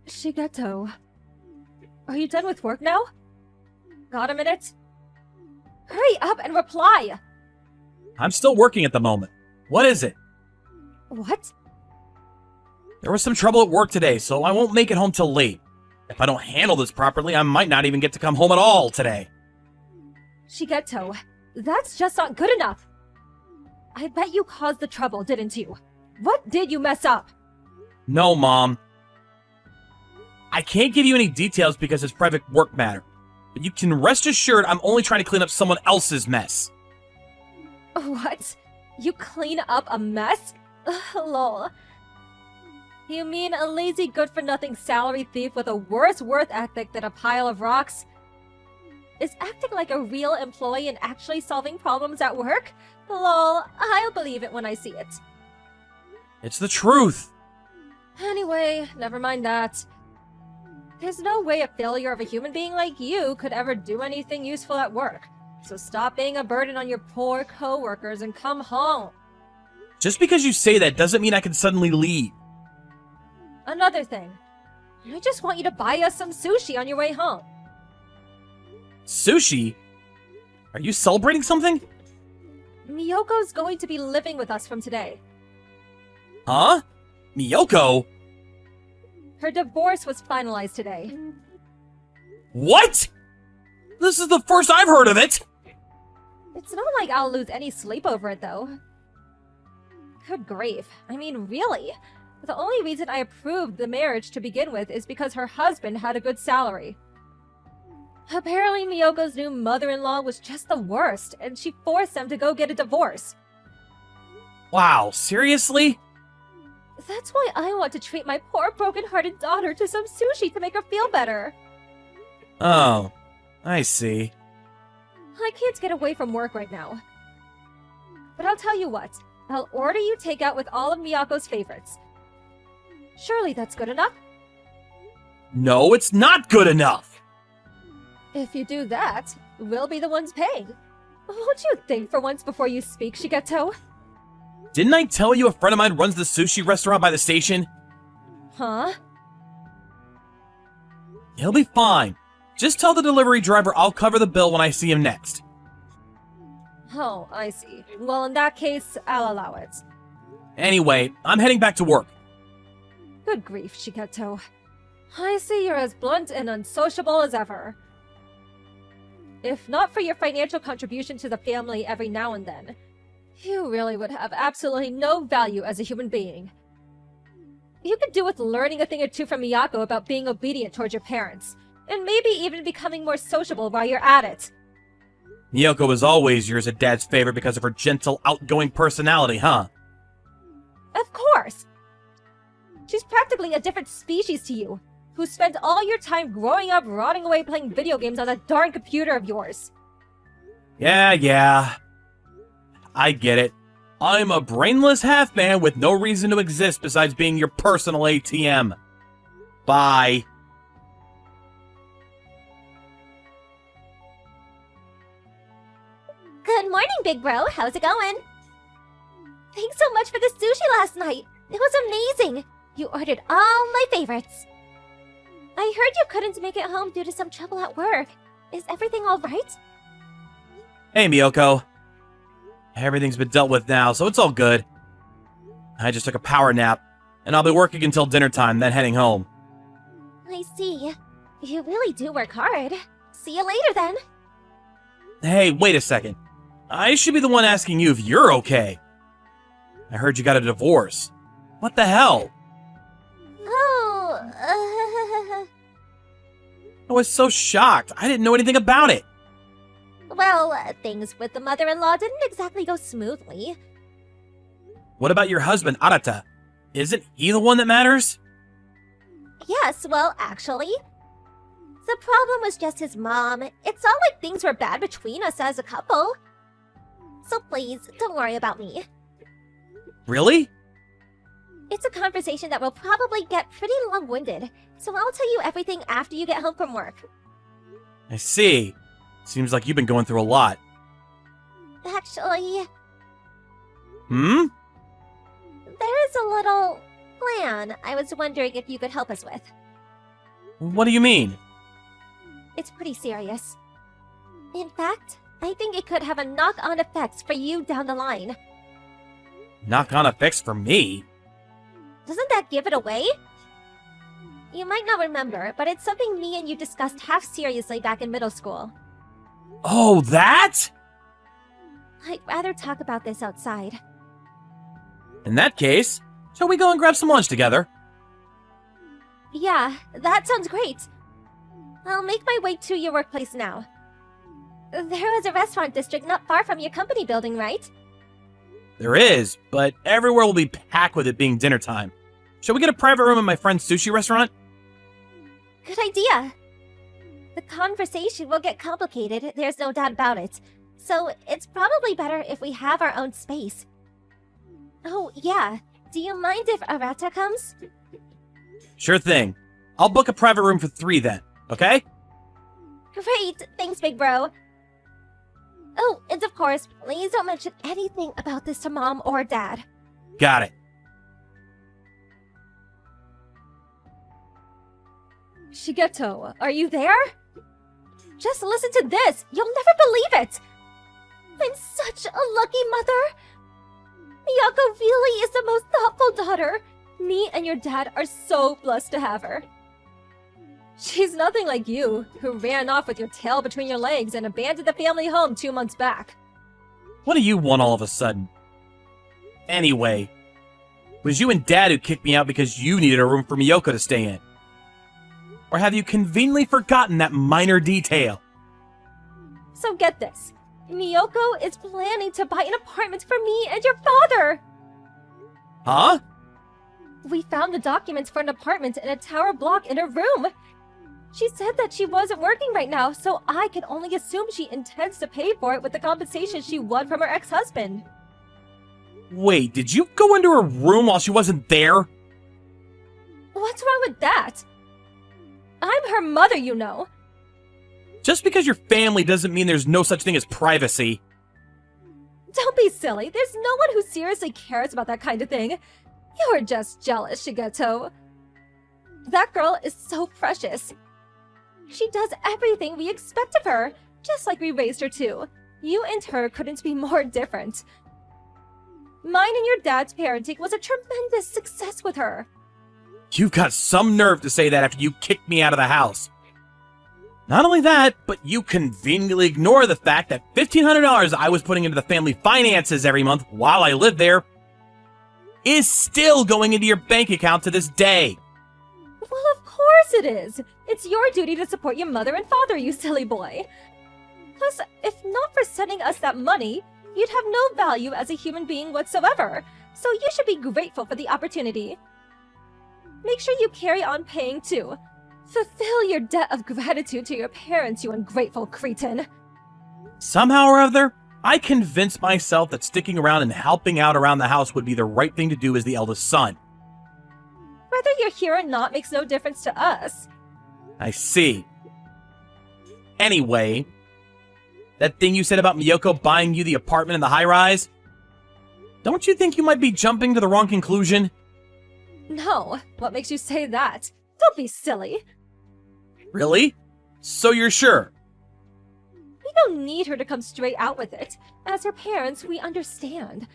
Shigeto, are you done with work now? Got a minute? Hurry up and reply! I'm still working at the moment. What is it? What? There was some trouble at work today, so I won't make it home till late. If I don't handle this properly, I might not even get to come home at all today. Shigeto, that's just not good enough! I bet you caused the trouble, didn't you? What did you mess up? No, Mom. I can't give you any details because it's private work matter, but you can rest assured I'm only trying to clean up someone else's mess. What? You clean up a mess? Lol. You mean a lazy good-for-nothing salary thief with a worse work ethic than a pile of rocks is acting like a real employee and actually solving problems at work? Lol, I'll believe it when I see it. It's the truth. Anyway, never mind that. There's no way a failure of a human being like you could ever do anything useful at work. So stop being a burden on your poor co-workers and come home. Just because you say that doesn't mean I can suddenly leave. Another thing. I just want you to buy us some sushi on your way home. Sushi? Are you celebrating something? Miyoko's going to be living with us from today. Huh? Miyoko? Her divorce was finalized today. What? This is the first I've heard of it! It's not like I'll lose any sleep over it, though. Good grief. I mean, really? The only reason I approved the marriage to begin with is because her husband had a good salary. Apparently, Miyoko's new mother-in-law was just the worst, and she forced them to go get a divorce. Wow, seriously? That's why I want to treat my poor broken-hearted daughter to some sushi to make her feel better. Oh, I see. I can't get away from work right now. But I'll tell you what, I'll order you takeout with all of Miyako's favorites. Surely that's good enough? No, it's not good enough! If you do that, we'll be the ones paying. Won't you think for once before you speak, Shigeto? Didn't I tell you a friend of mine runs the sushi restaurant by the station? Huh? He'll be fine. Just tell the delivery driver I'll cover the bill when I see him next. Oh, I see. Well, in that case, I'll allow it. Anyway, I'm heading back to work. Good grief, Shigeto. I see you're as blunt and unsociable as ever. If not for your financial contribution to the family every now and then, you really would have absolutely no value as a human being. You could do with learning a thing or two from Miyako about being obedient towards your parents, and maybe even becoming more sociable while you're at it. Miyoko was always yours a dad's favorite because of her gentle, outgoing personality, huh? Of course! She's practically a different species to you, who spent all your time growing up rotting away playing video games on that darn computer of yours. Yeah. I get it. I'm a brainless half-man with no reason to exist besides being your personal ATM. Bye. Good morning, big bro. How's it going? Thanks so much for the sushi last night. It was amazing. You ordered all my favorites. I heard you couldn't make it home due to some trouble at work. Is everything all right? Hey, Miyoko. Everything's been dealt with now, so it's all good. I just took a power nap, and I'll be working until dinner time, then heading home. I see. You really do work hard. See you later, then. Hey, wait a second. I should be the one asking you if you're okay. I heard you got a divorce. What the hell? Oh, I was so shocked. I didn't know anything about it. Well, things with the mother-in-law didn't exactly go smoothly. What about your husband, Arata? Isn't he the one that matters? Yes, well, actually. The problem was just his mom. It's not like things were bad between us as a couple. So please, don't worry about me. Really? It's a conversation that will probably get pretty long-winded, so I'll tell you everything after you get home from work. I see. Seems like you've been going through a lot. Actually, Hmm? there is a little plan I was wondering if you could help us with. What do you mean? It's pretty serious. In fact, I think it could have a knock-on effects for you down the line. Knock-on effects for me? Doesn't that give it away? You might not remember, but it's something me and you discussed half seriously back in middle school. Oh, that? I'd rather talk about this outside. In that case, shall we go and grab some lunch together? Yeah, that sounds great. I'll make my way to your workplace now. There is a restaurant district not far from your company building, right? There is, but everywhere will be packed with it being dinner time. Shall we get a private room at my friend's sushi restaurant? Good idea. The conversation will get complicated, there's no doubt about it. So it's probably better if we have our own space. Oh, yeah. Do you mind if Arata comes? Sure thing. I'll book a private room for 3 then, okay? Great! Thanks, big bro. Oh, and of course, please don't mention anything about this to Mom or Dad. Got it. Shigeto, are you there? Just listen to this! You'll never believe it! I'm such a lucky mother! Miyako really is the most thoughtful daughter! Me and your dad are so blessed to have her. She's nothing like you, who ran off with your tail between your legs and abandoned the family home 2 months back. What do you want all of a sudden? Anyway, it was you and Dad who kicked me out because you needed a room for Miyoko to stay in. Or have you conveniently forgotten that minor detail? So get this. Miyoko is planning to buy an apartment for me and your father! Huh? We found the documents for an apartment in a tower block in her room. She said that she wasn't working right now, so I can only assume she intends to pay for it with the compensation she won from her ex-husband. Wait, did you go into her room while she wasn't there? What's wrong with that? I'm her mother, you know. Just because you're family doesn't mean there's no such thing as privacy. Don't be silly. There's no one who seriously cares about that kind of thing. You're just jealous, Shigeto. That girl is so precious. She does everything we expect of her, just like we raised her to. You and her couldn't be more different. Mine and your dad's parenting was a tremendous success with her. You've got some nerve to say that after you kicked me out of the house. Not only that, but you conveniently ignore the fact that $1,500 I was putting into the family finances every month while I lived there is still going into your bank account to this day. Well, of course it is. It's your duty to support your mother and father, you silly boy. Plus, if not for sending us that money, you'd have no value as a human being whatsoever. So you should be grateful for the opportunity. Make sure you carry on paying too. Fulfill your debt of gratitude to your parents, you ungrateful cretin. Somehow or other, I convinced myself that sticking around and helping out around the house would be the right thing to do as the eldest son. Whether you're here or not makes no difference to us. I see. Anyway, that thing you said about Miyoko buying you the apartment in the high-rise? Don't you think you might be jumping to the wrong conclusion? No, what makes you say that? Don't be silly. Really? So you're sure? We don't need her to come straight out with it. As her parents, we understand.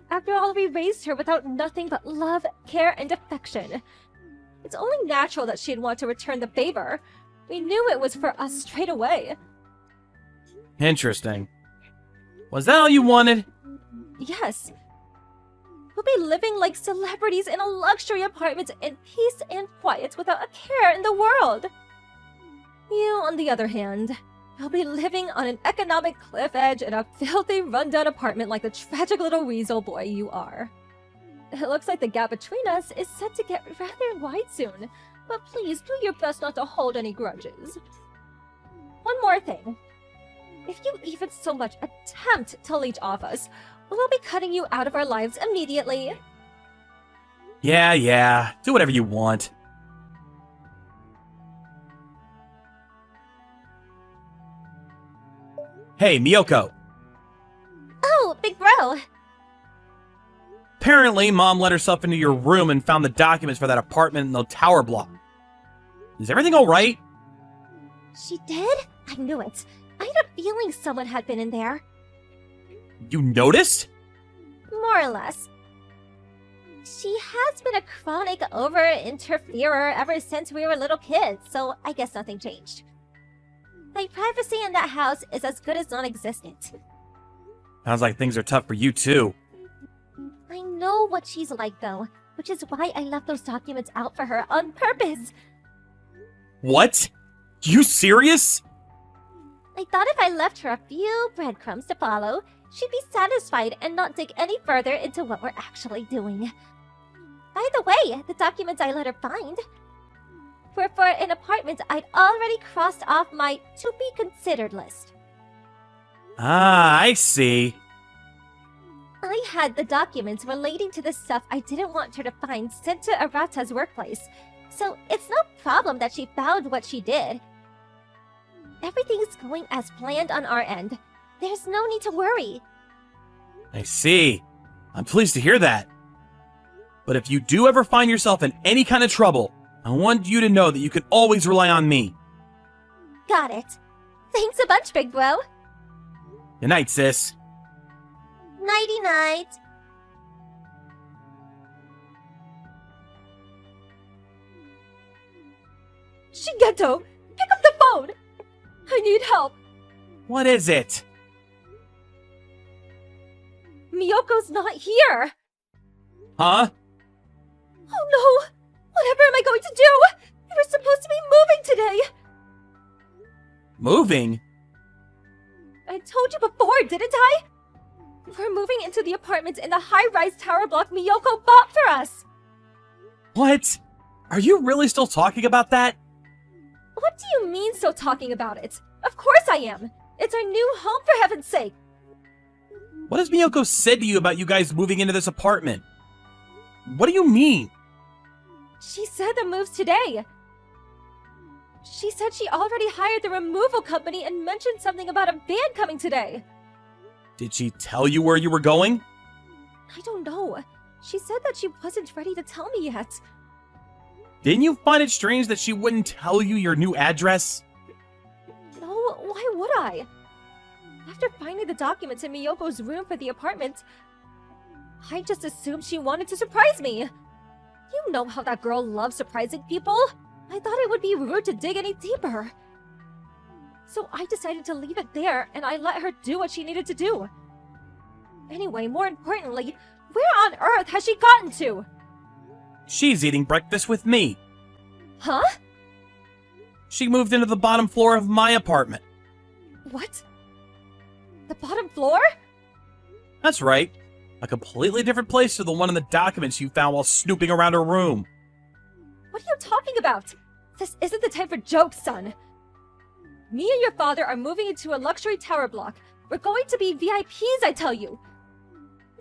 After all, we raised her without nothing but love, care, and affection. It's only natural that she'd want to return the favor. We knew it was for us straight away. Interesting. Was that all you wanted? Yes. We'll be living like celebrities in a luxury apartment in peace and quiet without a care in the world. You, on the other hand, will be living on an economic cliff edge in a filthy, run-down apartment like the tragic little weasel boy you are. It looks like the gap between us is set to get rather wide soon, but please do your best not to hold any grudges. One more thing. If you even so much attempt to leech off us, we'll be cutting you out of our lives immediately. Yeah, do whatever you want. Hey, Miyoko. Oh, big bro! Apparently, Mom let herself into your room and found the documents for that apartment in the tower block. Is everything alright? She did? I knew it. I had a feeling someone had been in there. You noticed? More or less. She has been a chronic over-interferer ever since we were little kids, so I guess nothing changed. My privacy in that house is as good as non-existent. Sounds like things are tough for you too. I know what she's like, though, which is why I left those documents out for her on purpose. What? You serious? I thought if I left her a few breadcrumbs to follow, she'd be satisfied and not dig any further into what we're actually doing. By the way, the documents I let her find were for an apartment I'd already crossed off my to-be-considered list. Ah, I see. I had the documents relating to the stuff I didn't want her to find sent to Arata's workplace, so it's no problem that she found what she did. Everything's going as planned on our end. There's no need to worry. I see. I'm pleased to hear that. But if you do ever find yourself in any kind of trouble, I want you to know that you can always rely on me. Got it. Thanks a bunch, Big Bro. Good night, sis. Nighty-night. Shigeto, pick up the phone! I need help. What is it? Miyoko's not here! Huh? Oh no! Whatever am I going to do? We were supposed to be moving today! Moving? I told you before, didn't I? We're moving into the apartment in the high-rise tower block Miyoko bought for us! What? Are you really still talking about that? What do you mean still talking about it? Of course I am! It's our new home, for heaven's sake! What has Miyoko said to you about you guys moving into this apartment? What do you mean? She said the move's today. She said she already hired the removal company and mentioned something about a van coming today. Did she tell you where you were going? I don't know. She said that she wasn't ready to tell me yet. Didn't you find it strange that she wouldn't tell you your new address? No, why would I? After finding the documents in Miyoko's room for the apartment, I just assumed she wanted to surprise me. You know how that girl loves surprising people. I thought it would be rude to dig any deeper. So I decided to leave it there, and I let her do what she needed to do. Anyway, more importantly, where on earth has she gotten to? She's eating breakfast with me. Huh? She moved into the bottom floor of my apartment. What? The bottom floor? That's right. A completely different place to the one in the documents you found while snooping around her room. What are you talking about? This isn't the time for jokes, son. Me and your father are moving into a luxury tower block. We're going to be VIPs, I tell you.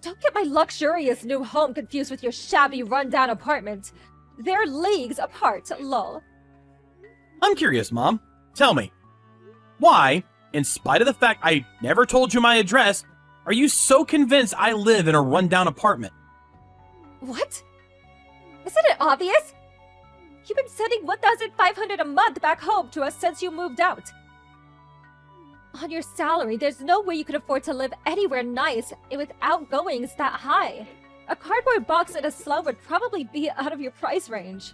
Don't get my luxurious new home confused with your shabby, rundown apartment. They're leagues apart, lol. I'm curious, Mom. Tell me, why, in spite of the fact I never told you my address, are you so convinced I live in a rundown apartment? What? Isn't it obvious? You've been sending $1,500 a month back home to us since you moved out. On your salary, there's no way you could afford to live anywhere nice with outgoings that high. A cardboard box in a slum would probably be out of your price range.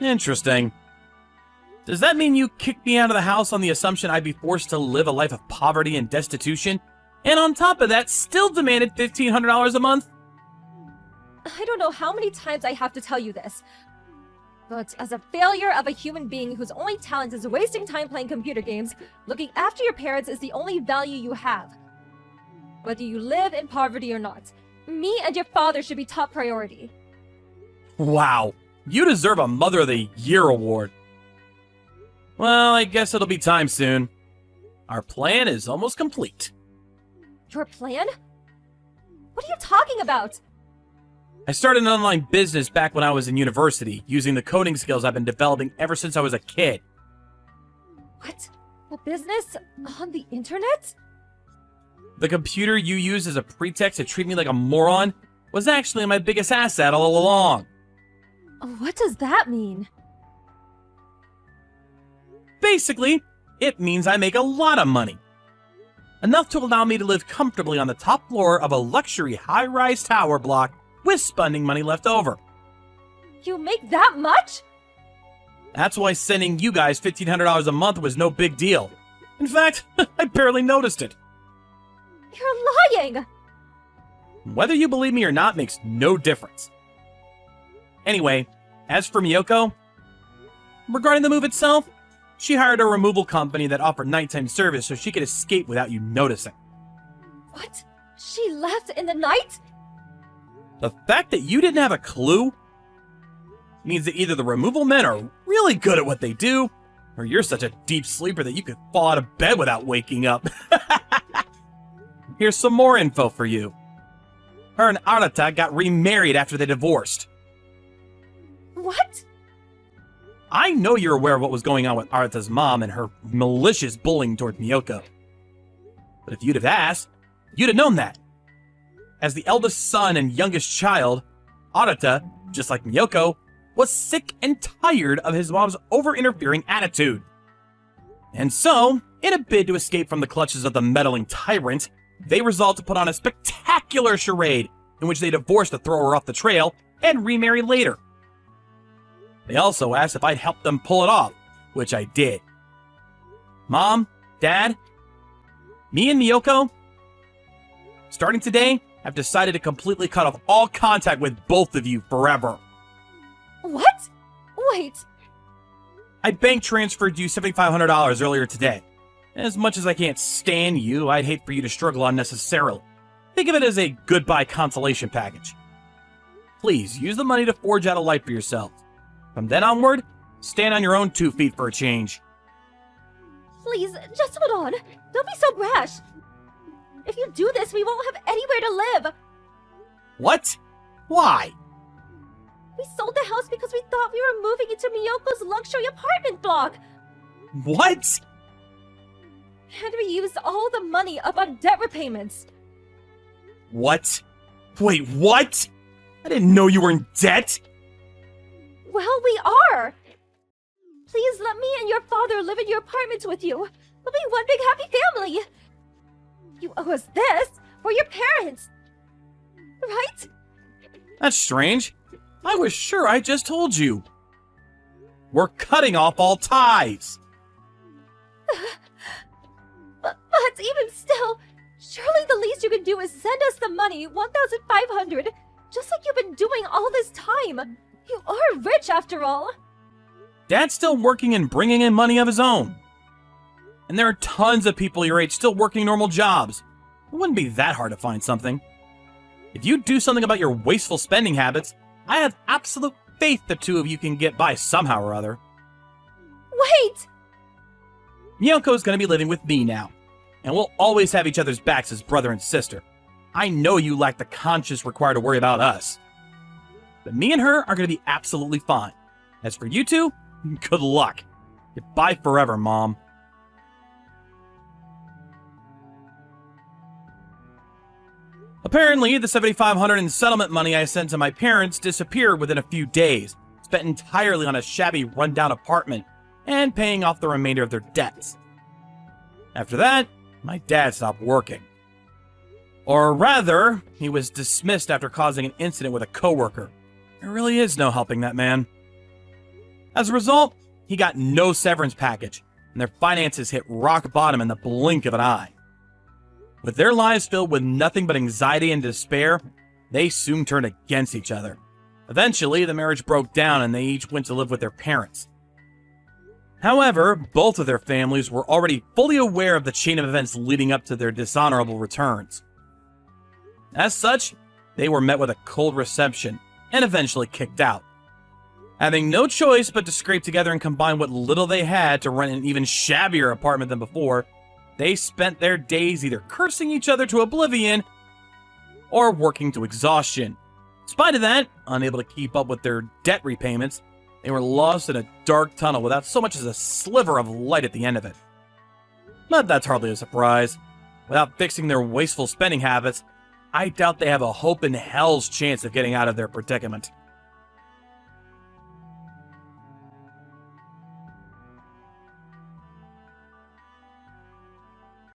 Interesting. Does that mean you kicked me out of the house on the assumption I'd be forced to live a life of poverty and destitution? And on top of that, still demanded $1,500 a month? I don't know how many times I have to tell you this, but as a failure of a human being whose only talent is wasting time playing computer games, looking after your parents is the only value you have. Whether you live in poverty or not, me and your father should be top priority. Wow, you deserve a Mother of the Year award. Well, I guess it'll be time soon. Our plan is almost complete. Your plan? What are you talking about? I started an online business back when I was in university, using the coding skills I've been developing ever since I was a kid. What? A business on the internet? The computer you used as a pretext to treat me like a moron was actually my biggest asset all along. What does that mean? Basically, it means I make a lot of money. Enough to allow me to live comfortably on the top floor of a luxury high-rise tower block with spending money left over. You make that much? That's why sending you guys $1,500 a month was no big deal. In fact, I barely noticed it. You're lying! Whether you believe me or not makes no difference. Anyway, as for Miyoko, regarding the move itself, she hired a removal company that offered nighttime service so she could escape without you noticing. What? She left in the night? The fact that you didn't have a clue means that either the removal men are really good at what they do, or you're such a deep sleeper that you could fall out of bed without waking up. Here's some more info for you. Her and Arata got remarried after they divorced. What? I know you're aware of what was going on with Arata's mom and her malicious bullying toward Miyoko. But if you'd have asked, you'd have known that. As the eldest son and youngest child, Arata, just like Miyoko, was sick and tired of his mom's over-interfering attitude. And so, in a bid to escape from the clutches of the meddling tyrant, they resolved to put on a spectacular charade in which they divorced to throw her off the trail and remarry later. They also asked if I'd help them pull it off, which I did. Mom, Dad, me and Miyoko, starting today, I've decided to completely cut off all contact with both of you forever. What? Wait. I bank transferred you $7,500 earlier today. As much as I can't stand you, I'd hate for you to struggle unnecessarily. Think of it as a goodbye consolation package. Please, use the money to forge out a life for yourselves. From then onward, stand on your own 2 feet for a change. Please, just hold on. Don't be so brash. If you do this, we won't have anywhere to live. What? Why? We sold the house because we thought we were moving into Miyoko's luxury apartment block. What? And we used all the money up on debt repayments. What? Wait, what? I didn't know you were in debt! Well, we are. Please let me and your father live in your apartment with you. We'll be one big happy family. You owe us this for your parents. Right? That's strange. I was sure I just told you. We're cutting off all ties. But even still, surely the least you can do is send us the money, $1,500, just like you've been doing all this time. You are rich after all. Dad's still working and bringing in money of his own. And there are tons of people your age still working normal jobs. It wouldn't be that hard to find something. If you do something about your wasteful spending habits, I have absolute faith the two of you can get by somehow or other. Wait! Miyoko's gonna be living with me now, and we'll always have each other's backs as brother and sister. I know you lack the conscience required to worry about us. But me and her are gonna be absolutely fine. As for you two, good luck. Goodbye forever, Mom. Apparently, the $7,500 in settlement money I sent to my parents disappeared within a few days, spent entirely on a shabby, rundown apartment, and paying off the remainder of their debts. After that, my dad stopped working. Or rather, he was dismissed after causing an incident with a coworker. There really is no helping that man. As a result, he got no severance package, and their finances hit rock bottom in the blink of an eye. With their lives filled with nothing but anxiety and despair, they soon turned against each other. Eventually, the marriage broke down and they each went to live with their parents. However, both of their families were already fully aware of the chain of events leading up to their dishonorable returns. As such, they were met with a cold reception and eventually kicked out. Having no choice but to scrape together and combine what little they had to rent an even shabbier apartment than before, they spent their days either cursing each other to oblivion or working to exhaustion. In spite of that, unable to keep up with their debt repayments, they were lost in a dark tunnel without so much as a sliver of light at the end of it. But that's hardly a surprise. Without fixing their wasteful spending habits, I doubt they have a hope in hell's chance of getting out of their predicament.